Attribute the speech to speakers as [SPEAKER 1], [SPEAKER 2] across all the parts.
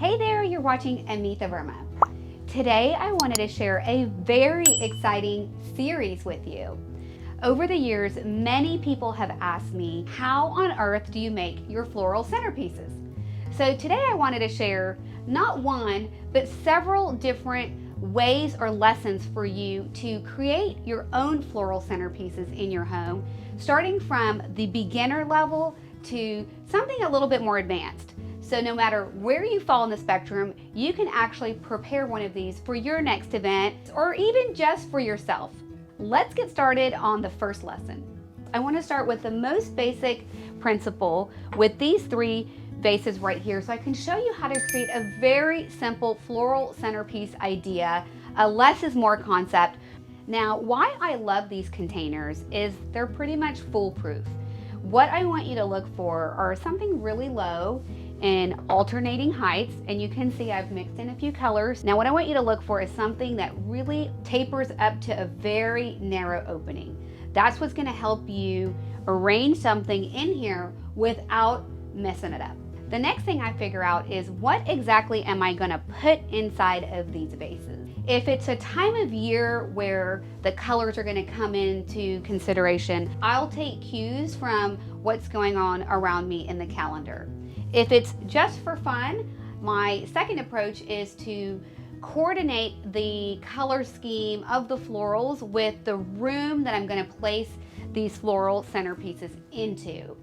[SPEAKER 1] Hey there, you're watching Amitha Verma. Today I wanted to share a very exciting series with you. Over the years, many people have asked me, how on earth do you make your floral centerpieces? So today I wanted to share not one, but several different ways or lessons for you to create your own floral centerpieces in your home, starting from the beginner level to something a little bit more advanced. So no matter where you fall in the spectrum, you can actually prepare one of these for your next event or even just for yourself. Let's get started on the first lesson. I want to start with the most basic principle with these three vases right here, so I can show you how to create a very simple floral centerpiece idea, a less is more concept. Now, why I love these containers is they're pretty much foolproof. What I want you to look for are something really low in alternating heights, and you can see I've mixed in a few colors. Now what I want you to look for is something that really tapers up to a very narrow opening. That's what's going to help you arrange something in here without messing it up. The next thing I figure out is what exactly am I going to put inside of these vases. If it's a time of year where the colors are going to come into consideration, I'll take cues from what's going on around me in the calendar. If it's just for fun, my second approach is to coordinate the color scheme of the florals with the room that I'm going to place these floral centerpieces into.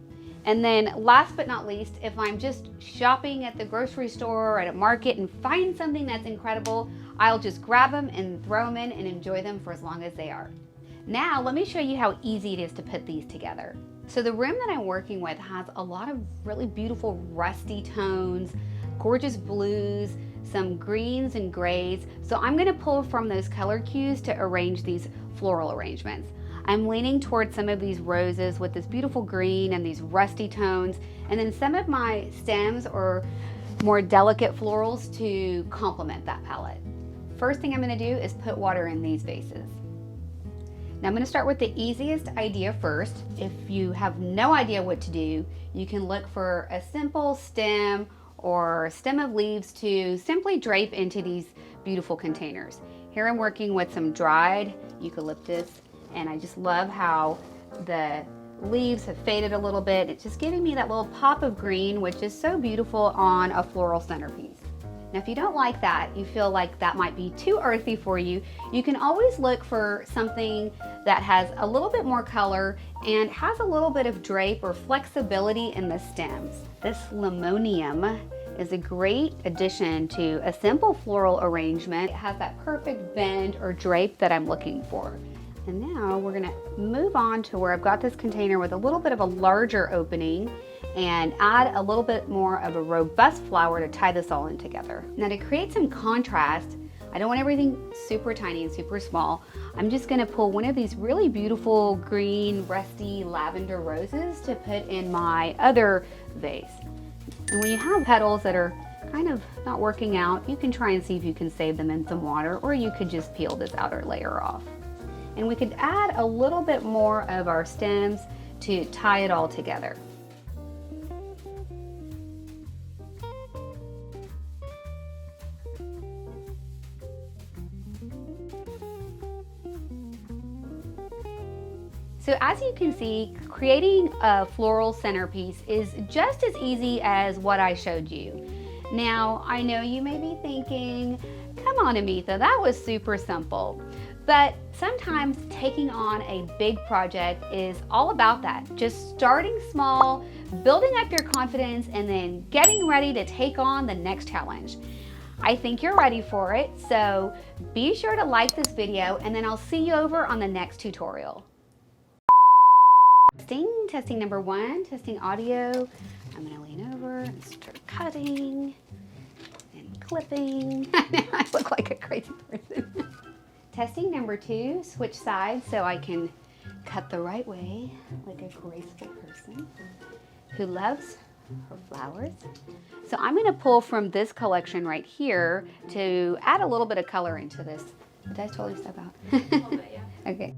[SPEAKER 1] And then last but not least, if I'm just shopping at the grocery store or at a market and find something that's incredible, I'll just grab them and throw them in and enjoy them for as long as they are. Now let me show you how easy it is to put these together. So the room that I'm working with has a lot of really beautiful rusty tones, gorgeous blues, some greens and grays. So I'm going to pull from those color cues to arrange these floral arrangements. I'm leaning towards some of these roses with this beautiful green and these rusty tones, and then some of my stems or more delicate florals to complement that palette. First thing I'm going to do is put water in these vases. Now I'm going to start with the easiest idea first. If you have no idea what to do, you can look for a simple stem or stem of leaves to simply drape into these beautiful containers. Here I'm working with some dried eucalyptus, and I just love how the leaves have faded a little bit. It's just giving me that little pop of green, which is so beautiful on a floral centerpiece. Now, if you don't like that, you feel like that might be too earthy for you, you can always look for something that has a little bit more color and has a little bit of drape or flexibility in the stems. This limonium is a great addition to a simple floral arrangement. It has that perfect bend or drape that I'm looking for. And now we're gonna move on to where I've got this container with a little bit of a larger opening and add a little bit more of a robust flower to tie this all in together. Now to create some contrast, I don't want everything super tiny and super small. I'm just gonna pull one of these really beautiful green, rusty lavender roses to put in my other vase. And when you have petals that are kind of not working out, you can try and see if you can save them in some water, or you could just peel this outer layer off. And we could add a little bit more of our stems to tie it all together. So as you can see, creating a floral centerpiece is just as easy as what I showed you. Now, I know you may be thinking, come on Amitha, that was super simple. But sometimes taking on a big project is all about that. Just starting small, building up your confidence, and then getting ready to take on the next challenge. I think you're ready for it, so be sure to like this video, and then I'll see you over on the next tutorial. Testing number one, testing audio. I'm gonna lean over and start cutting and clipping. I look like a crazy person. Testing number two, switch sides so I can cut the right way like a graceful person who loves her flowers. So I'm gonna pull from this collection right here to add a little bit of color into this. Did I totally step out? A little bit, yeah. Okay.